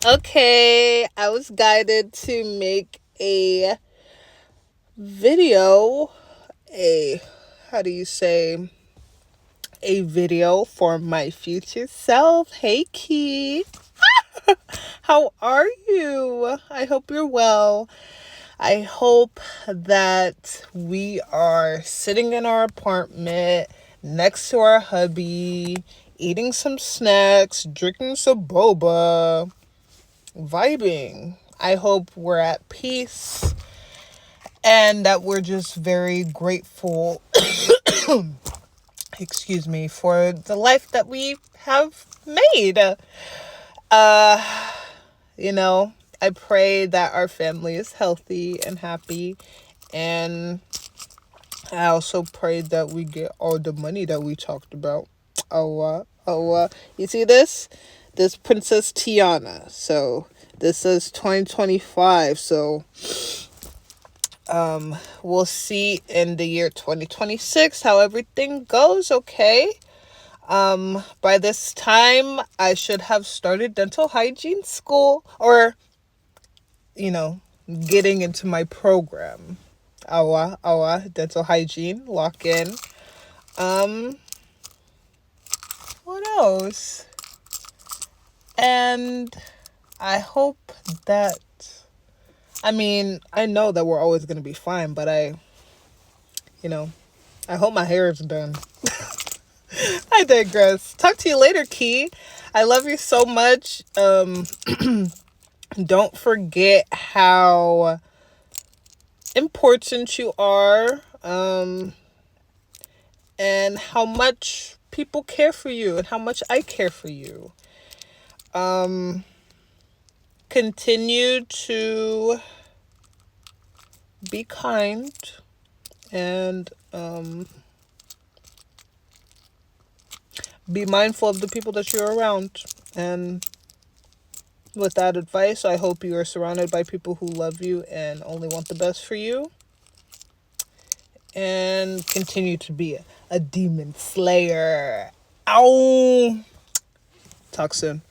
Okay, I was guided to make a video, a, how do you say, a video for my future self. Hey, Key. How are you? I hope you're well. I hope that we are sitting in our apartment next to our hubby, eating some snacks, drinking some boba, vibing. I hope we're at peace and that we're just very grateful, excuse me, for the life that we have made. Uh, you know, I pray that our family is healthy and happy, and I also pray that we get all the money that we talked about. You see this? This Princess Tiana. So this is 2025. So we'll see in the year 2026 how everything goes, okay? By this time I should have started dental hygiene school, or getting into my program. Dental hygiene, lock in. Um, what else? And I hope that, I know that we're always going to be fine, but you know, I hope my hair is done. I digress. Talk to you later, Key. I love you so much. Don't forget how important you are, and how much people care for you and how much I care for you. Continue to be kind and be mindful of the people that you're around. And with that advice, I hope you are surrounded by people who love you and only want the best for you. And continue to be a demon slayer. Ow! Talk soon.